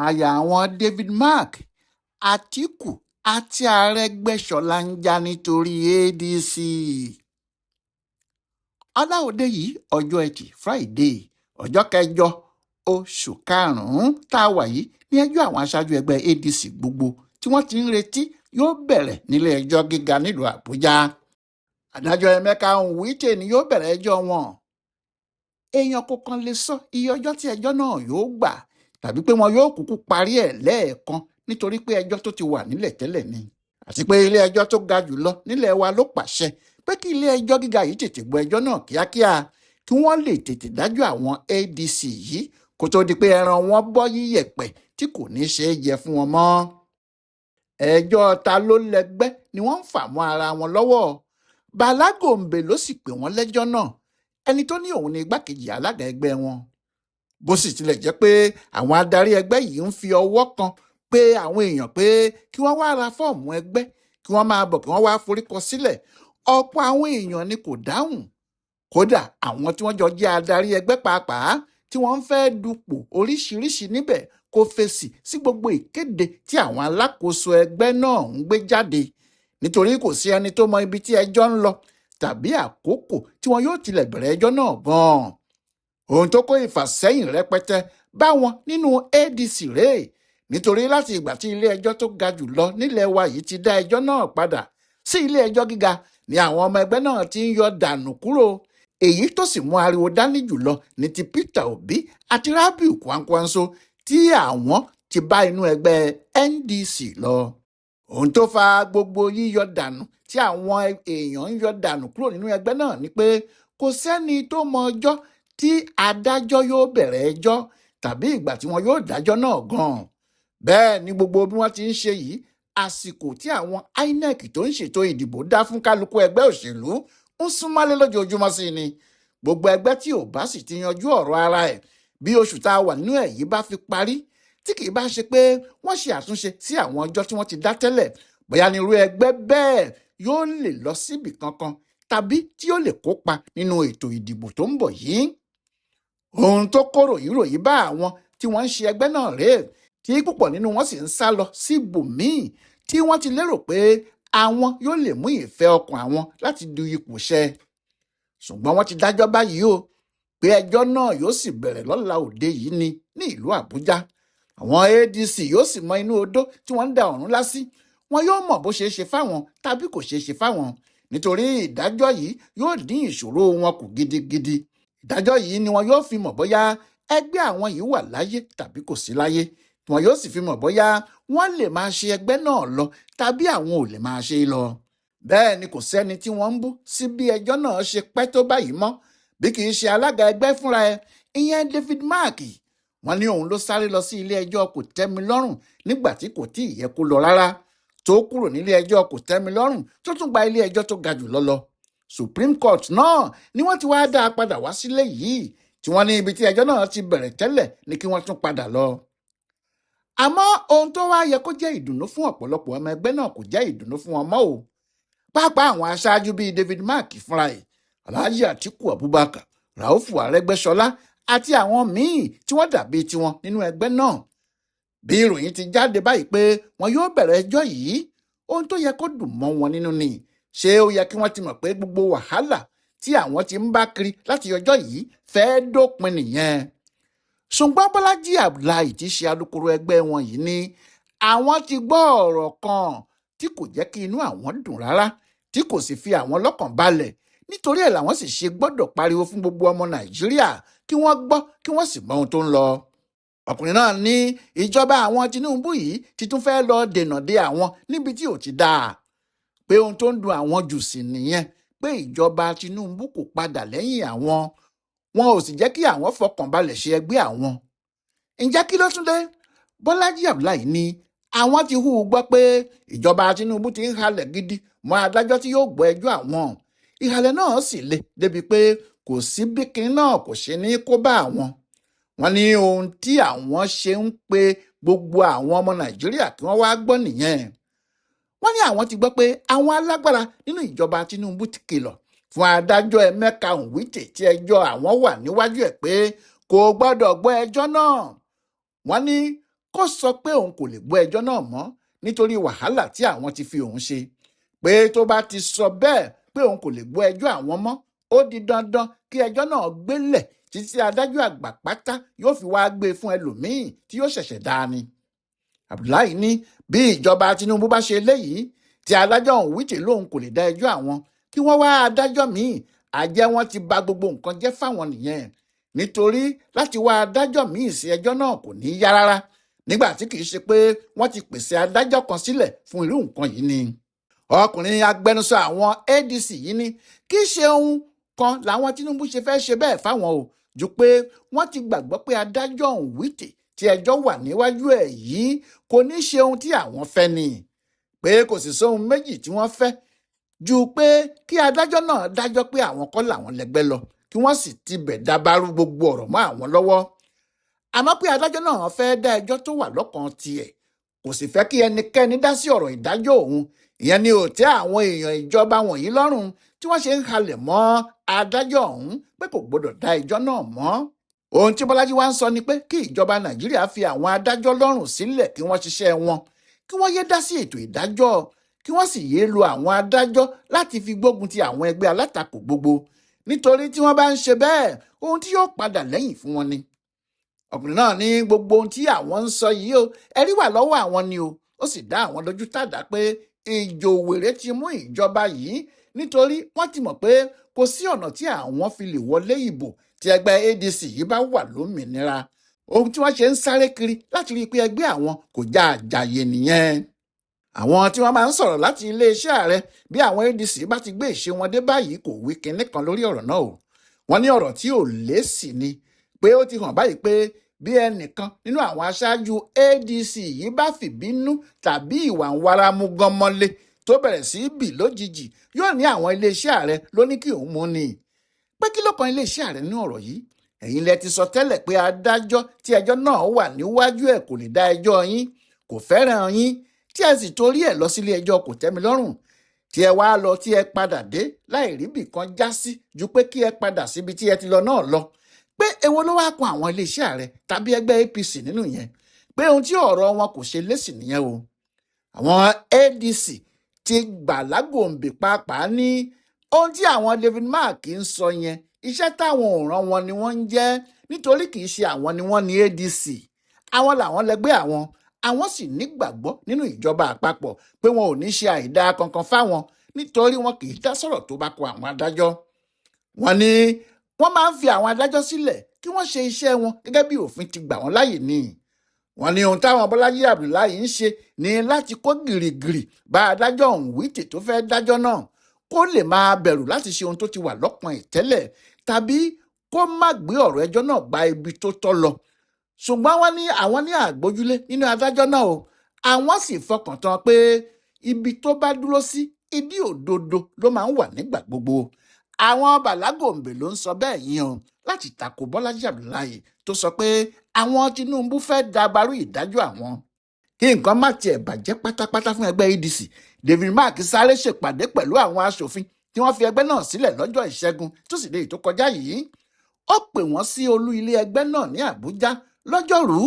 àyà àwọn David Mark, Àtíkù àti Arẹ́gbẹ́ṣọlá ń já nítorí ADC. ọláòdé yìí ọjọ́ ẹtì Friday ọjọ́ kẹjọ oṣù karùn-ún tá a wà yìí ní ẹjọ́ àwọn aṣáájú ẹgbẹ́ ADC gbogbo tí wọ́n ti ń retí yóò bẹ̀rẹ̀ nílé ẹjọ́ gíga nílùú Àbújá. adájọ́ Emeka Nwite ni yóò bẹ̀rẹ̀ ẹjọ́ wọn. èèyàn kọ̀ọ̀kan lè sọ iye ọjọ́ tí ẹjọ́ náà yóò gbà tàbí pé wọn yóò kúkú parí ẹ̀ lẹ́ẹ̀kan nítorí pé ẹjọ́ tó ti wà nílẹ̀ tẹ́lẹ̀ ni. àti pé ilé ẹjọ́ tó ga jùlọ nílẹ̀ wa ló pàṣẹ pé kí ilé ẹjọ́ gíga yìí tètè gbọ́ ẹjọ́ náà kíákíá kí wọ́n lè tètè dájọ́ àwọn ADC yìí kó tó di pé ẹran wọn bọ́ yíyẹ̀pẹ̀ tí kò ní ṣeé jẹ fún wọn mọ́. ẹjọ́ ta ló lẹ́gbẹ́ ni wọ́n ń fà mọ́ ara wọn lọ́wọ́. Bàlá Gòǹbè ló sì pè wọ́n lẹ́jọ́ náà, ẹni tó ní òun ni igbákejì alága ẹgbẹ́ wọn. bó sì tilẹ̀ jẹ́ pé àwọn adarí ẹgbẹ́ yìí ń fi ọwọ́ kan pé àwọn èèyàn pé kí wọ́n wá ra fọ́ọ̀mù ẹgbẹ́ kí wọ́n máa bọ̀ kí wọ́n wá forúkọ sílẹ̀, ọ̀pọ̀ àwọn èèyàn ni kò dáhùn. kódà àwọn tí wọ́n jọ jẹ́ adarí ẹgbẹ́ pàápàá tí wọ́n ń fẹ́ dupò oríṣiríṣi níbẹ̀ kò fèsì sí gbogbo ìkéde tí àwọn alákòóso ẹgbẹ́ náà ń gbé jáde nítorí kò sí ẹni tó mọ ibi tí ẹjọ́ ń lọ tàbí àkókò tí wọn yóò tilẹ̀ bẹ̀rẹ̀ ẹjọ́ náà gan-an. ohun tó kó ìfàsẹ́yìn rẹpẹtẹ bá wọn nínú ADC rèé nítorí láti ìgbà tí ilé ẹjọ́ tó ga jù lọ nílẹ̀ wa yìí ti dá ẹjọ́ náà padà sí ilé ẹjọ́ gíga ni àwọn ọmọ ẹgbẹ́ náà ti ń yọ dànù kúrò. èyí tó sì mú ariwo dání jùlọ ní ti Peter Obi àti Rabiu Kwankwanso tí àwọn ti bá inú ẹgbẹ́ NDC lọ. ohun tó fa gbogbo yíyọ dànù tí àwọn èèyàn ń yọ dànù kúrò nínú ẹgbẹ́ náà ni pé kò sẹ́ni tó mọ ọjọ́ tí adájọ́ yóò bẹ̀rẹ̀ ẹjọ́ tàbí ìgbà tí wọn yóò dájọ́ náà gan-an. bẹ́ẹ̀ ni gbogbo bí wọ́n ti ń ṣe yìí, àsìkò tí àwọn INEC tó ń ṣètò ìdìbò dá fún kálukú ẹgbẹ́ òṣèlú ń súnmọ́lé lójoojúmọ́ sí ni. gbogbo ẹgbẹ́ tí ò bá sì ti yanjú ọ̀rọ̀ ara ẹ̀ bí oṣù tá a wà nínú ẹ̀ yìí bá fi parí tí kì í bá ṣe pé wọ́n ṣe àtúnṣe sí àwọn ọjọ́ tí wọ́n ti dá tẹ́lẹ̀, bóyá ní irú ẹgbẹ́ bẹ́ẹ̀ yóò lè lọ síbì kankan tàbí tí yóò lè kópa nínú ètò ìdìbò tó ń bọ̀ yìí. ohun tó kó ròyìnròyìn bá àwọn tí wọ́n ń ṣe ẹgbẹ́ náà rèé tí púpọ̀ nínú wọn sì ń sá lọ síbòmíì tí wọ́n ti lérò pé àwọn yóò lè mú ìfẹ́ ọkàn àwọn láti du ipò ṣẹ. ṣùgbọ́n wọ́n ti dájọ́ báyìí o pé ẹjọ́ náà yóò sì bẹ̀rẹ̀ lọ́la òde yìí ní ìlú Àbújá. àwọn ADC yóò sì mọ inú odó tí wọ́n ń da ọ̀run lásì. wọn yóò mọ̀ bó ṣeé ṣe fáwọn tàbí kò ṣeé ṣe fáwọn nítorí ìdájọ́ yìí yóò dín ìṣòro wọn kù gidigidi. ìdájọ́ yìí ni wọn yóò fi mọ̀ bóyá ẹgbẹ́ àwọn yìí wà láyé tàbí kò sí láyé. wọn yóò sì fi mọ̀ bóyá wọ́n lè máa ṣe ẹgbẹ́ náà lọ tàbí àwọn ò lè máa ṣe lọ. bẹ́ẹ̀ ni kò sẹ́ni tí wọ́n ń bú sí bí ẹjọ́ náà ṣe pẹ́ tó báyìí mọ́ bí kì í ṣe alága ẹgbẹ́ fúnra ẹ̀, ìyẹn David Mark. wọ́n ní òun ló sáré lọ sí ilé ẹjọ́ kòtẹ́milọ́rùn nígbà tí kò tí ì yẹ kó lọ rárá, tó kúrò nílé ẹjọ́ kòtẹ́milọ́rùn tó tún gba ilé ẹjọ́ tó ga jù lọ. Supreme Court náà ni wọ́n ti wá dá a padà wá sílé yìí tí wọ́n ní ibi tí ẹjọ́ náà ti bẹ̀rẹ̀ tẹ́lẹ̀ ni kí wọ́n tún padà lọ. àmọ́ ohun tó wá yẹ kó jẹ́ ìdùnnú fún ọ̀pọ̀lọpọ̀ ọmọ ẹgbẹ́ náà kò jẹ́ ìdùnnú fún wọn mọ́ o. pàápàá àwọn aṣáájú bíi David Mark fúnra ẹ̀, Alhaji Atiku Abubakar, Raufu Arẹ́gbẹ́ṣọlá àti àwọn míì tí wọ́n dàbí tiwọn nínú ẹgbẹ́ náà. bí ìròyìn ti jáde báyìí pé wọn yóò bẹ̀rẹ̀ ẹjọ́ yìí, ohun tó yẹ kó dùn mọ́ wọn nínú ni. ṣé ó yẹ kí wọ́n ti mọ̀ pé gbogbo wàhálà tí àwọn ti ń bá kiri láti ọjọ́ yìí fẹ́ẹ́ dópin nìyẹn. ṣùgbọ́n Bọ́lájí Abdullahi tí ṣe alukoro ẹgbẹ́ wọn yìí ní àwọn ti gbọ́ ọ̀rọ̀ kan tí kò jẹ́ kí inú àwọn dùn rárá, tí kò sì fi àwọn lọ́kàn balẹ̀, nítorí ẹ̀ làwọn sì ṣe gbọ́dọ̀ pariwo fún gbogbo ọmọ Nàìjíríà kí wọ́n gbọ́ kí wọ́n sì mọ ohun tó ń lọ. ọkùnrin náà ní ìjọba àwọn Tinubu yìí ti tún fẹ́ lọ dènà de àwọn níbi tí ò ti dáa, pé ohun tó ń dùn àwọn jù sí nìyẹn pé ìjọba Tinubu kò padà lẹ́yìn àwọn, wọn ò sì jẹ́ kí àwọn fọkàn balẹ̀ ṣe ẹgbẹ́ àwọn. ǹjẹ́ kí ló tún dé? Bọ́lájí Abdullahi ní àwọn ti hù gbọ́ pé ìjọba Tinubu ti ń halẹ̀ gidi mọ́ adájọ́ tí yóò gbọ́ ẹjọ́ àwọn. ìhàlẹ̀ náà sì le débi pé kò sí bí kinní náà kò ṣe ní kó bá àwọn. wọ́n ní ohun tí àwọn ṣe ń pe gbogbo àwọn ọmọ Nàìjíríà kí wọ́n wá gbọ́ nìyẹn. wọ́n ní àwọn ti gbọ́ pé àwọn alágbára nínú ìjọba Tinubu ti kìlọ̀ fún adájọ́ Emeka Nwite tí ẹjọ́ àwọn wà níwájú ẹ̀ pé kò gbọ́dọ̀ gbọ́ ẹjọ́ náà. wọ́n ní kó sọ pé òun kò lè gbọ́ ẹjọ́ náà mọ́ nítorí wàhálà tí àwọn ti fi òun ṣe, pé tó bá ti sọ bẹ́ẹ̀ pé òun kò lè gbọ́ ẹjọ́ àwọn mọ́, ó di dandan kí ẹjọ́ náà gbélẹ̀ títí adájọ́ àgbà pátá yóò fi wá gbé fún ẹlòmíín tí yóò ṣẹ̀ṣẹ̀ dá ni. Abdullahi ní bí ìjọba Tinubu bá ṣe eléyìí tí adájọ́ ọ̀hún wíjì lóun kò lè dá ẹjọ́ àwọn, kí wọ́n wá adájọ́ míì, àjẹ́ wọn ti bà gbogbo nǹkan jẹ́ fáwọn nìyẹn, nítorí láti wá adájọ́ míì sí ẹjọ́ náà kò ní yá rárá nígbà tí kì í ṣe pé wọ́n ti pèsè adájọ́ kan sílẹ̀ fún irú nǹkan yìí ni. Ọkùnrin agbẹnusọ àwọn ADC yìí ní kì í ṣe ohun kan làwọn Tinubu ṣe fẹ́ ṣe bẹ́ẹ̀ fáwọn o, ju pé wọ́n ti gbàgbọ́ pé adájọ́ ọ̀hún wíjì tí ẹjọ́ wà níwájú ẹ̀ yìí kò ní ṣe ohun tí àwọn fẹ́ ni, pé kò sì sóhun méjì tí wọ́n fẹ́ ju pé kí adájọ́ náà dájọ́ pé àwọn kọ́ làwọn lẹ́gbẹ́ lọ, kí wọ́n sì tibẹ̀ dabarú gbogbo ọ̀rọ̀ mọ́ àwọn lọ́wọ́. Àmọ́ pé adájọ́ náà fẹ́ dá ẹjọ́ tó wà lọ́kàn tiẹ̀, kò sì fẹ́ kí ẹnikẹ́ni dá sí ọ̀rọ̀ ìdájọ́ òun. Ìyẹn ni ò tẹ́ àwọn èèyàn ìjọba wọ̀nyí lọ́rùn tí wọ́n ṣe ń halẹ̀ mọ́ adájọ́ ọ̀hún pé kò gbọdọ̀ dá ẹjọ́ náà mọ́. Ohun tí Bọ́lájí wá ń sọ ni pé kí ìjọba Nàìjíríà fi àwọn adájọ́ lọ́rùn sílẹ̀ kí wọ́n ṣiṣẹ́ wọn, kí wọ́n yé dá sí ètò ìdájọ́, kí wọ́n sì yéé lo àwọn adájọ́ láti fi gbógun ti àwọn ẹgbẹ́ alátakò gbogbo, nítorí tí wọ́n bá ń ṣe bẹ́ẹ̀ ohun tí yóò padà lẹ́yìn fún wọn ni. Ọkùnrin náà ní gbogbo ohun tí àwọn ń sọ yìí o, ẹ̀rí wà lọ́wọ́ àwọn ni o. Ó sì dá àwọn lójú tàdá pé ìjòwèrè ti mú ìjọba yìí, nítorí wọ́n ti mọ̀ pé kò sí ọ̀nà tí àwọn fi lè wọlé ìbò tí ẹgbẹ́ ADC yìí bá wà lómìnira. Ohun tí wọ́n ṣe ń sáré kiri láti rí i pé ẹgbẹ́ àwọn kò já àjàyè nìyẹn. Àwọn tí wọ́n máa ń sọ̀rọ̀ láti iléeṣẹ́ ààrẹ bí àwọn ADC bá ti gbé ìṣe wọn dé báyìí kò wí kinní kan lórí ọ̀rọ̀ náà o. Wọ́n ní ọ̀rọ̀ tí ò lésì ni, pé ó ti hàn báyìí pé bí ẹnìkan nínú àwọn aṣáájú ADC yìí bá fìbínú tàbí ìwà ń wara mú gan mọ́lé tó bẹ̀rẹ̀ sí í bì lójijì, yóò ní àwọn iléeṣẹ́ ààrẹ ló ní kí òun mú ni. Pé kí ló kan iléeṣẹ́ ààrẹ nínú ọ̀rọ̀ yìí? Ẹ̀yin lẹ ti sọ tẹ́lẹ̀ pé adájọ́ tí ẹjọ́ náà wà níwájú ẹ̀ kò lè dá ẹjọ́ yín, kò fẹ́ràn yín, tí ẹ sì torí ẹ̀ lọ sílé ẹjọ́ kò tẹ́mi lọ́rùn, tí ẹ wá lọ tí ẹ padà dé láì rí bì kan já sí ju pé kí ẹ padà síbi tí ẹ ti lọ náà lọ. Pé èwo ló wá kan àwọn iléeṣẹ́ ààrẹ tàbí ẹgbẹ́ APC nínú yẹn? Pé ohun tí ọ̀rọ̀ wọn kò ṣe lésì nìyẹn o. Àwọn ADC ti gbà lágòǹbè pàápàá ní ohun tí àwọn David Mark ń sọ yẹn, iṣẹ́ táwọn ò rán wọn ni wọ́n ń jẹ́, nítorí kì í ṣe àwọn ni wọ́n ní ADC, àwọn làwọn lẹgbẹ́ àwọn sì nígbàgbọ́ nínú ìjọba àpapọ̀ pé wọn ò ní ṣe àìdá kankan fáwọn, nítorí wọn kì í dá sọ̀rọ̀ tó bá kọ àwọn adájọ́. Wọ́n ní wọ́n máa ń fi àwọn adájọ́ sílẹ̀ kí wọ́n ṣe iṣẹ́ wọn gẹ́gẹ́ bí òfin ti gbà wọ́n láyè ni. Wọ́n ní ohun táwọn Bọ́lájí Abdullahi ń ṣe ni láti kó gìrìgìrì bá adájọ́ ọ̀hún wíjì tó fẹ́ dájọ́ náà, kó lè máa bẹ̀rù láti ṣe ohun tó ti wà lọ́kàn ẹ̀ tẹ́lẹ̀, tàbí kó má gbé ọ̀rọ̀ ẹjọ́ náà gba ibi tó tọ́ lọ. Ṣùgbọ́n wọ́n ní àwọn ní àgbójúlé nínú adájọ́ náà o, àwọn sì fọkàn tán pé ibi tó bá dúró sí ìdí òdodo ló máa ń wà nígbà gbogbo. Àwọn bàlágòǹbè ló ń sọ bẹ́ẹ̀ yìí o, láti tako Bọ́lájí Abdullahi tó sọ pé àwọn Tinubu fẹ́ dabarú ìdájọ́ àwọn. Kí nǹkan má tiẹ̀ bàjẹ́ pátápátá fún ẹgbẹ́ ADC, David Mark sáré ṣèpàdé pẹ̀lú àwọn aṣòfin tí wọ́n fi ẹgbẹ́ náà sílẹ̀ lọ́jọ́ Ìṣẹ́gun Túsídéè tó kọjá yìí. Ó pè wọ́n sí olú ilé ẹgbẹ́ náà ní Àbújá lọ́jọ́rú,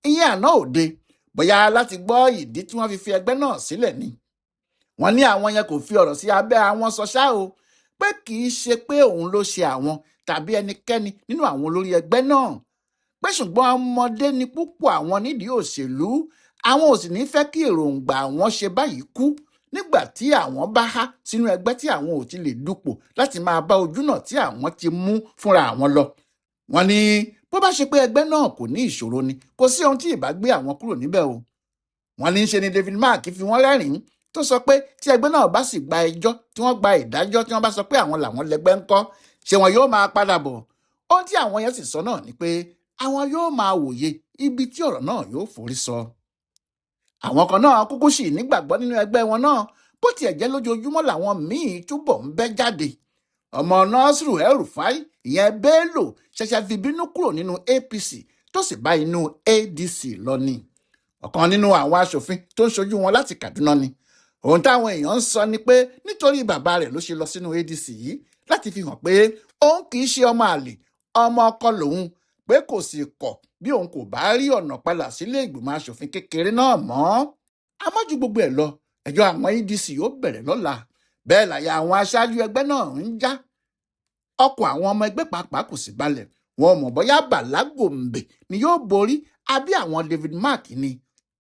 ìyẹn àná òde, bóyá láti gbọ́ ìdí tí wọ́n fi ẹgbẹ́ náà sílẹ̀ ni. Wọ́n ní àwọn yẹn kò fi ọ̀rọ̀ sí abẹ́ àwọn sọ ṣá o, pé kì í ṣe pé òun ló ṣe àwọn tàbí ẹnikẹ́ni nínú àwọn olórí ẹgbẹ́ náà, pé ṣùgbọ́n ọmọdé ni púpọ̀ àwọn nídìí òṣèlú, àwọn ò sì ní fẹ́ kí èròǹgbà àwọn ṣe báyìí kú nígbà tí àwọn bá há sínú ẹgbẹ́ tí àwọn ò ti lè dupò láti máa bá ojúnà tí àwọn ti mú fúnra àwọn lọ. Wọ́n ní bó bá ṣe pé ẹgbẹ́ náà kò ní ìṣòro ni kò sí ohun tí ìbá gbé àwọn kúrò níbẹ̀ o. Wọ́n ní ṣe ni David Mark fi wọ́n rẹ́rìn-ín tó sọ pé tí ẹgbẹ́ náà bá sì gba ẹjọ́ tí wọ́n gba ìdájọ́ tí wọ́n bá sọ pé àwọn làwọn lẹgbẹ́ ńkọ́, ṣé wọn yóò máa padà bọ̀? Ohun tí àwọn yẹn sì sọ náà ni pé àwọn yóò máa wòye ibi tí ọ̀rọ̀ náà yóò forí sọ. Àwọn kan náà kúkú sì nígbàgbọ́ nínú ẹgbẹ́ wọn náà, bó tiẹ̀ jẹ́ lójoojúmọ́ làwọn míì túbọ̀ ń bẹ́ jáde. Ọmọ Nasiru El-Rufai, ìyẹn Bello, ṣẹ̀ṣẹ̀ fi bínú kúrò nínú APC tó sì bá inú ADC lọ ni. Ọ̀kan nínú àwọn aṣòfin tó ń ṣojú wọn láti Kaduna ni. Ohun táwọn èèyàn ń sọ ni pé nítorí bàbá rẹ̀ ló ṣe lọ sínú ADC yìí láti fi hàn pé òun kì í ṣe ọmọ àlè, ọmọ ọkọ lòun, pé kò sì kọ̀ bí òun kò bá rí ọ̀nà padà sílé ìgbìmọ̀ asòfin kékeré náà mọ́. Àmọ́ ju gbogbo ẹ̀ lọ, ẹjọ́ àwọn EDC yóò bẹ̀rẹ̀ lọ́la. Bẹ́ẹ̀ làyà àwọn aṣáájú ẹgbẹ́ náà ń já. Ọkàn àwọn ọmọ ẹgbẹ́ pàápàá kò sì balẹ̀. Wọn mọ̀ bóyá Bàlá Gòǹbè ni yóò borí àbí àwọn David Mark ni.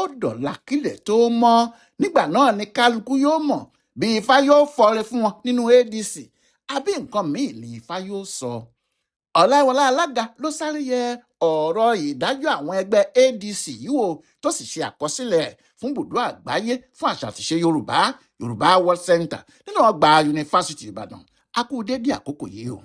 Ó dọ̀la kílẹ̀ tó mọ́. Nígbà náà ni kálukú yóò mọ̀ bí Ifá yóò fọre fún wọn nínú ADC àbí nǹkan míì ni Ifá yóò sọ. Ọláìwọlá Alága ló sáré yẹ ọ̀rọ̀ ìdájọ́ àwọn ẹgbẹ́ ADC yìí wò tó sì ṣe àkọsílẹ̀ fún Ibùdó Àgbáyé fún Àṣà àti Ìṣe Yorùbá World Center nínú ọgbà Yunifásítì Ìbàdàn. A kú dédé àkókò yìí o.